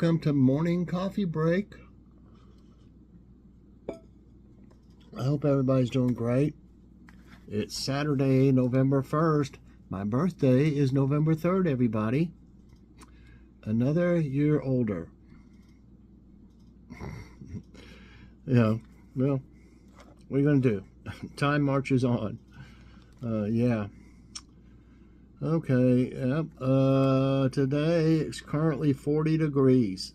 Welcome to morning coffee break. I hope everybody's doing great. It's Saturday, November 1st. My birthday is November 3rd, everybody. Another year older. Yeah, well, what are you going to do? Time marches on. Yeah. Okay, yep. Today it's currently 40 degrees.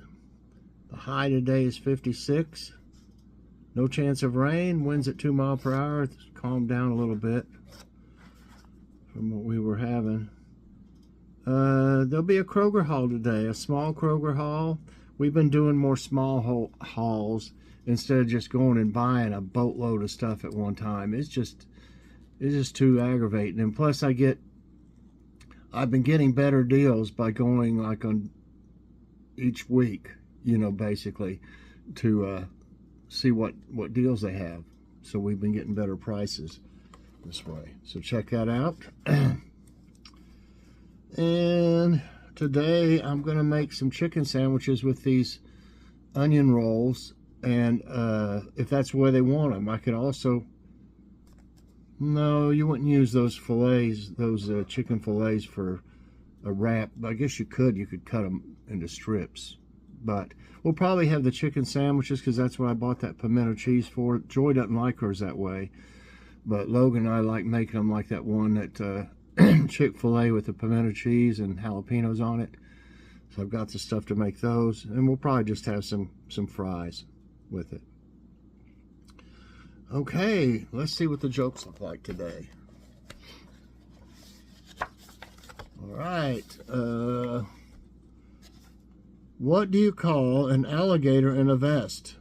The high today is 56. No chance of rain. Winds at 2 miles per hour. It's calmed down a little bit from what we were having. There'll be a Kroger haul today, a small Kroger haul. We've been doing more small hauls instead of just going and buying a boatload of stuff at one time. It's just too aggravating. And plus I've been getting better deals by going like on each week, you know, basically to see what deals they have. So we've been getting better prices this way. So check that out. And today I'm going to make some chicken sandwiches with these onion rolls. And if that's the way they want them, I could also... No, you wouldn't use those fillets, those chicken fillets for a wrap. I guess you could cut them into strips. But we'll probably have the chicken sandwiches because that's what I bought that pimento cheese for. Joy doesn't like hers that way. But Logan and I like making them like that one that Chick-fil-A with the pimento cheese and jalapenos on it. So I've got the stuff to make those. And we'll probably just have some fries with it. Okay, let's see what the jokes look like today. All right. What do you call an alligator in a vest?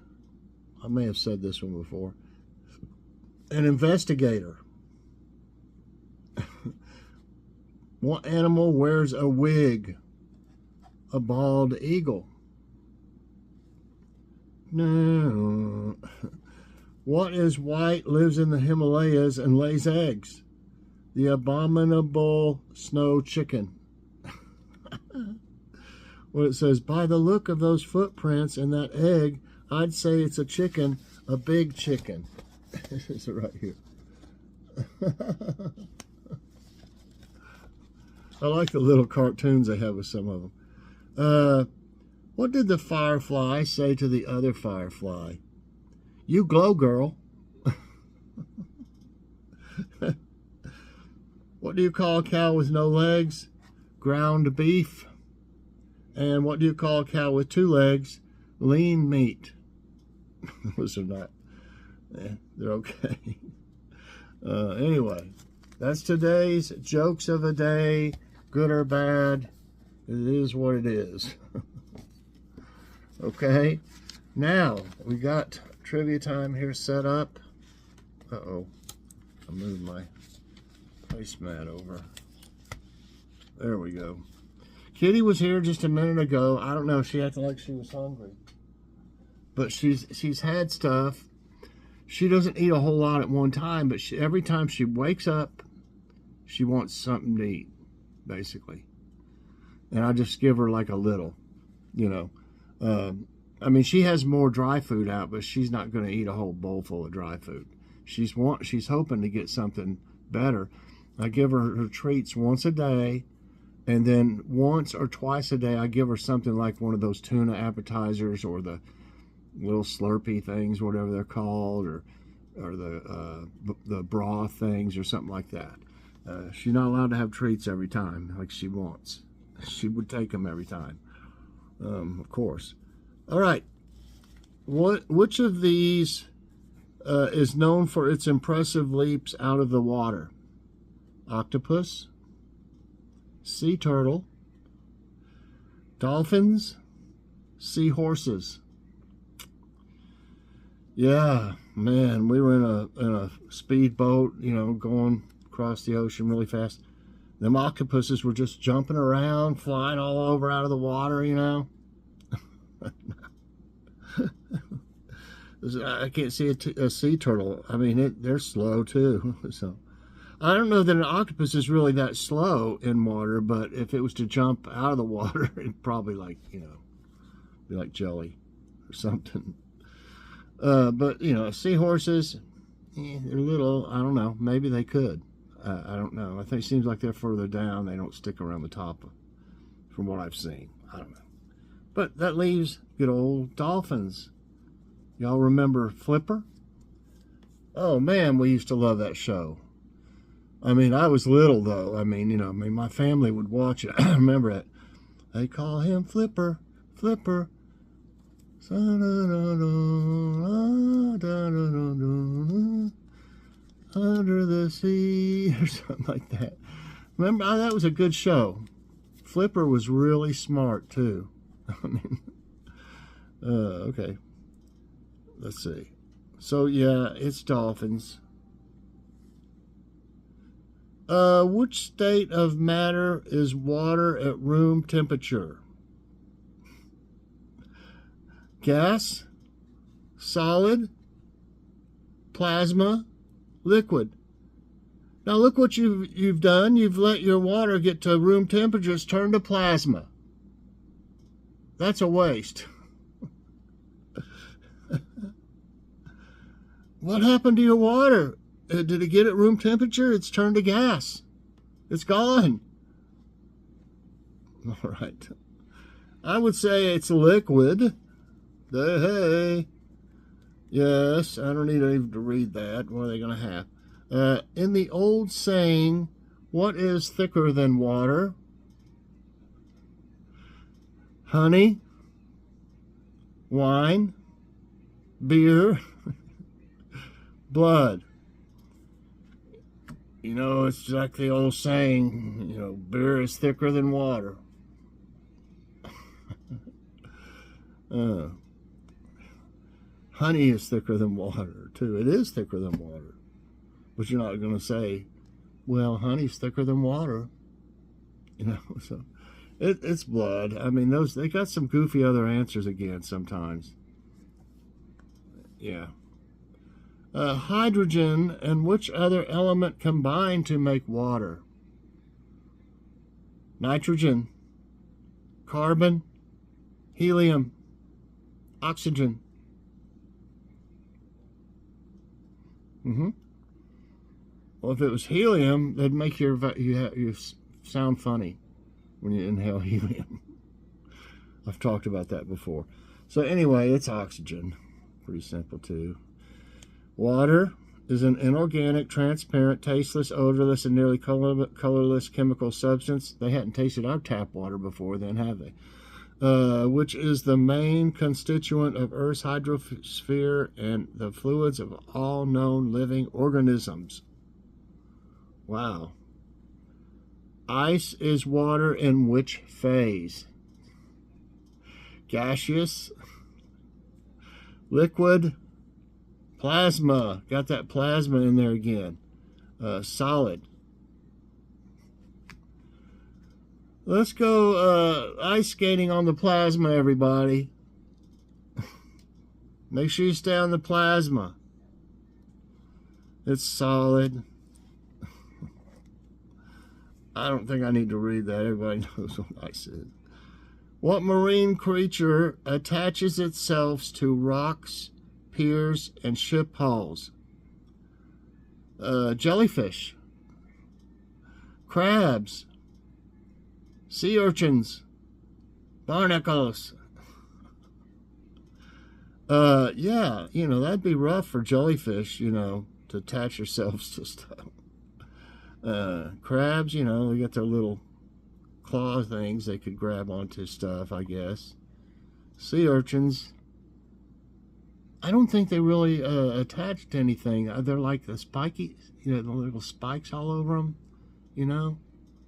I may have said this one before. An investigator. What animal wears a wig? A bald eagle. No. What is white, lives in the Himalayas, and lays eggs? The abominable snow chicken. Well, it says, by the look of those footprints and that egg, I'd say it's a chicken, a big chicken. This is right here. I like the little cartoons they have with some of them. What did the firefly say to the other firefly? You glow, girl. What do you call a cow with no legs? Ground beef. And what do you call a cow with 2 legs? Lean meat. Those are not. They're okay. Anyway, that's today's jokes of the day. Good or bad, it is what it is. Okay. Now, we got trivia time here set up. Uh-oh. I moved my placemat over. There we go. Kitty was here just a minute ago. I don't know. She acted like she was hungry. But she's had stuff. She doesn't eat a whole lot at one time, but every time she wakes up, she wants something to eat, basically. And I just give her like a little, you know. I mean, she has more dry food out, but she's not going to eat a whole bowl full of dry food. She's hoping to get something better. I give her treats once a day, and then once or twice a day, I give her something like one of those tuna appetizers or the little Slurpee things, whatever they're called, or the broth things or something like that. She's not allowed to have treats every time like she wants. She would take them every time, of course. All right, which of these is known for its impressive leaps out of the water? Octopus, sea turtle, dolphins, seahorses. Yeah, man, we were in a speedboat, you know, going across the ocean really fast. Them octopuses were just jumping around, flying all over out of the water, you know. I can't see a sea turtle. I mean, they're slow too. So I don't know that an octopus is really that slow in water, but if it was to jump out of the water, it'd probably, like, you know, Be like jelly or something. But, you know, seahorses, they're little. I don't know. Maybe they could. I don't know. I think it seems like they're further down. They don't stick around the top from what I've seen. I don't know. But that leaves good old dolphins. Y'all remember Flipper? Oh, man, we used to love that show. I mean, I was little, though. I mean, you know, my family would watch it. I remember it. They call him Flipper, Flipper. Under the sea, or something like that. Remember, that was a good show. Flipper was really smart, too. I mean, okay. Let's see. So, yeah, it's dolphins. Which state of matter is water at room temperature? Gas, solid, plasma, liquid. Now look what you've done. You've let your water get to room temperature. It's turned to plasma. That's a waste. What happened to your water? Did it get at room temperature? It's turned to gas. It's gone. All right. I would say it's liquid. Hey. Yes, I don't need even to read that. What are they going to have? In the old saying, what is thicker than water? Honey, wine, beer, blood. You know, it's like the old saying, you know, beer is thicker than water. Honey is thicker than water, too. It is thicker than water. But you're not going to say, well, honey's thicker than water. You know, so it's blood. I mean, they got some goofy other answers again sometimes. Yeah. Hydrogen and which other element combine to make water? Nitrogen, carbon, helium, oxygen. Well, if it was helium, that'd make you sound funny when you inhale helium. I've talked about that before. So anyway, it's oxygen. Pretty simple too. Water is an inorganic, transparent, tasteless, odorless, and nearly colorless chemical substance. They hadn't tasted our tap water before then, have they? Which is the main constituent of Earth's hydrosphere and the fluids of all known living organisms. Wow. Ice is water in which phase? Gaseous, liquid, plasma. Got that plasma in there again. Solid. Let's go ice skating on the plasma, everybody. Make sure you stay on the plasma. It's solid. I don't think I need to read that. Everybody knows what ice is. What marine creature attaches itself to rocks, piers, and ship hulls? Jellyfish. Crabs. Sea urchins, barnacles. Yeah, you know, that'd be rough for jellyfish, you know, to attach yourselves to stuff. Crabs, you know, they got their little claw things they could grab onto stuff, I guess. Sea urchins, I don't think they really attach to anything. They're like the spiky, you know, the little spikes all over them, you know,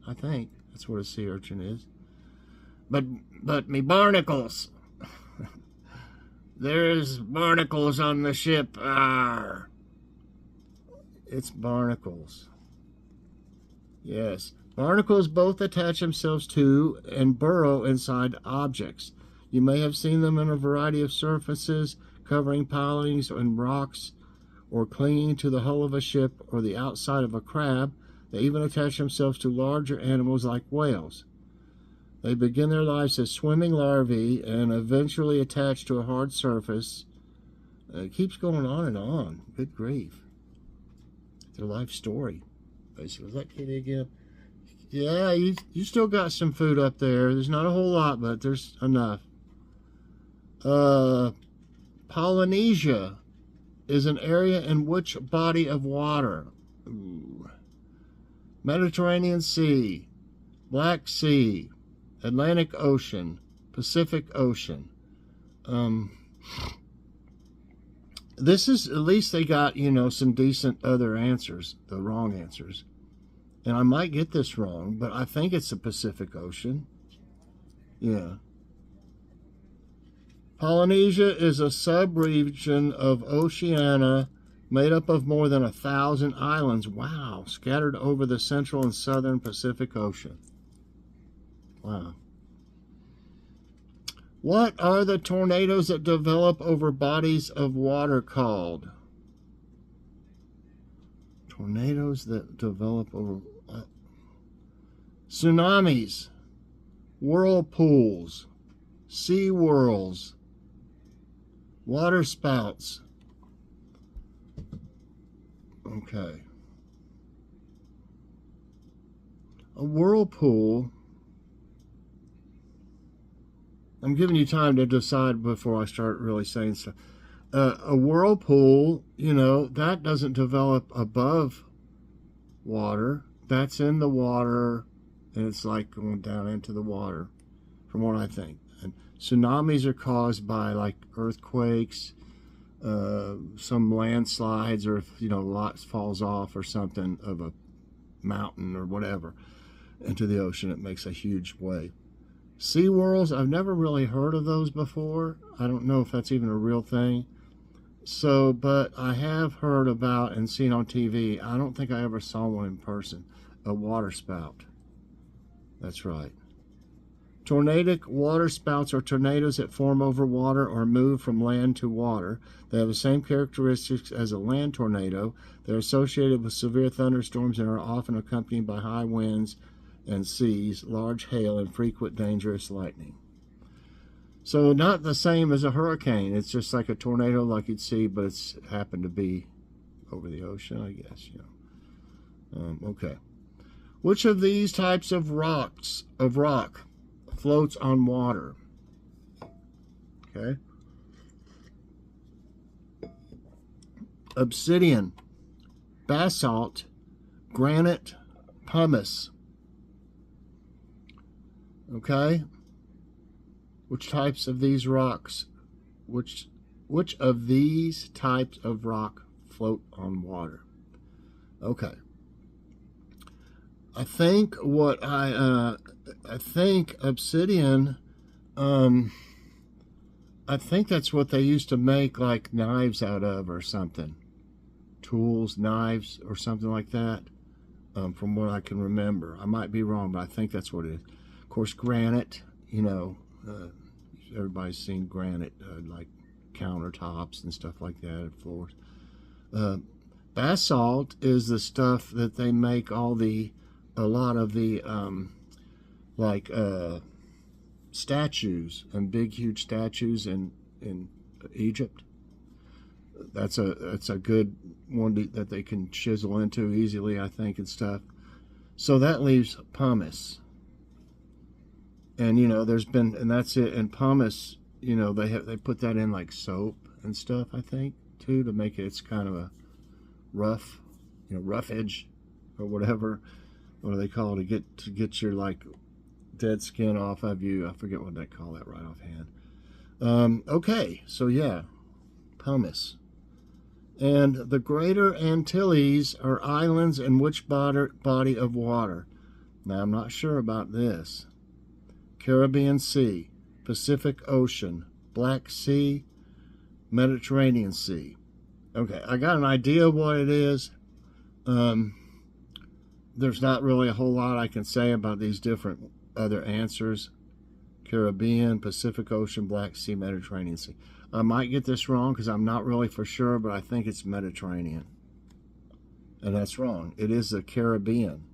I think. That's what a sea urchin is. But me barnacles. There's barnacles on the ship. Arr. It's barnacles. Yes. Barnacles both attach themselves to and burrow inside objects. You may have seen them in a variety of surfaces, covering pilings and rocks, or clinging to the hull of a ship or the outside of a crab. They even attach themselves to larger animals like whales. They begin their lives as swimming larvae and eventually attach to a hard surface. It keeps going on and on. Good grief. Their life story. Basically, is that kitty again? Yeah, you still got some food up there. There's not a whole lot, but there's enough. Polynesia is an area in which body of water? Ooh. Mediterranean Sea, Black Sea, Atlantic Ocean, Pacific Ocean. This is, at least they got, you know, some decent other answers, the wrong answers. And I might get this wrong, but I think it's the Pacific Ocean. Yeah. Polynesia is a sub-region of Oceania made up of more than 1,000 islands. Wow. Scattered over the central and southern Pacific Ocean. Wow. What are the tornadoes that develop over bodies of water called? Tornadoes that develop over... tsunamis, whirlpools, sea whirls, water spouts. Okay. A whirlpool... I'm giving you time to decide before I start really saying stuff. A whirlpool, you know, that doesn't develop above water. That's in the water, and it's like going down into the water, from what I think. And tsunamis are caused by, like, earthquakes, some landslides, or if, you know, lots falls off or something of a mountain or whatever into the ocean, it makes a huge wave. Sea whirls, I've never really heard of those before. I don't know if that's even a real thing. So, but I have heard about and seen on TV. I don't think I ever saw one in person. A water spout. That's right. Tornadic water spouts are tornadoes that form over water or move from land to water. They have the same characteristics as a land tornado. They're associated with severe thunderstorms and are often accompanied by high winds and seas, large hail, and frequent dangerous lightning. So not the same as a hurricane. It's just like a tornado like you'd see, but it's happened to be over the ocean, I guess. You know. Okay. Which of these types of rock floats on water? Okay. Obsidian, basalt, granite, pumice. Okay. Which types of these rocks, which of these types of rock float on water? Okay. I think I think obsidian, I think that's what they used to make like knives out of or something. Tools, knives, or something like that, from what I can remember. I might be wrong, but I think that's what it is. Of course, granite, you know, everybody's seen granite, like countertops and stuff like that, and floors. Basalt is the stuff that they make a lot of the, like, statues, and big, huge statues in Egypt. That's a good one that they can chisel into easily, I think, and stuff. So that leaves pumice. And, you know, and that's it. And pumice, you know, they put that in like soap and stuff, I think, too, to make it's kind of a rough, you know, rough edge or whatever. What do they call it? To get your like dead skin off of you. I forget what they call that right offhand. Okay, so yeah, pumice. And the Greater Antilles are islands in which body of water? Now, I'm not sure about this. Caribbean Sea, Pacific Ocean, Black Sea, Mediterranean Sea. Okay, I got an idea of what it is. There's not really a whole lot I can say about these different other answers. Caribbean, Pacific Ocean, Black Sea, Mediterranean Sea. I might get this wrong because I'm not really for sure, but I think it's Mediterranean. And that's wrong. It is the Caribbean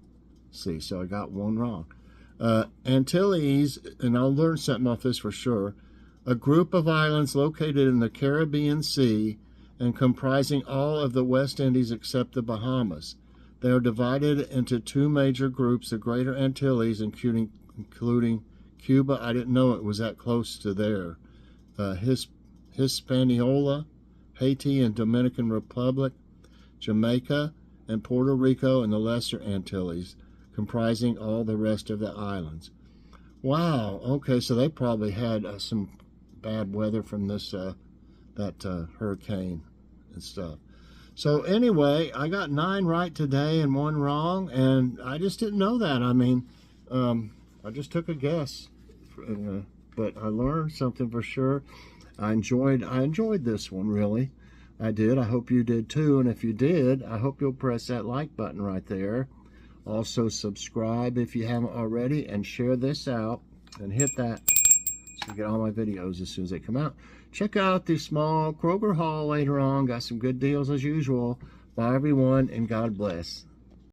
Sea, so I got one wrong. Antilles, and I'll learn something off this for sure, a group of islands located in the Caribbean Sea and comprising all of the West Indies except the Bahamas. They are divided into two major groups, the Greater Antilles, including Cuba. I didn't know it was that close to there. Hispaniola, Haiti and Dominican Republic, Jamaica, and Puerto Rico and the Lesser Antilles, comprising all the rest of the islands. Wow, okay, so they probably had some bad weather from this hurricane and stuff. So anyway, I got 9 right today and 1 wrong, and I just didn't know that. I mean, I just took a guess, but I learned something for sure. I enjoyed this one, really. I did. I hope you did too, and if you did, I hope you'll press that like button right there. Also subscribe if you haven't already, and share this out and hit that so you get all my videos as soon as they come out. Check out the small Kroger haul later on. Got some good deals as usual. Bye everyone, and God bless.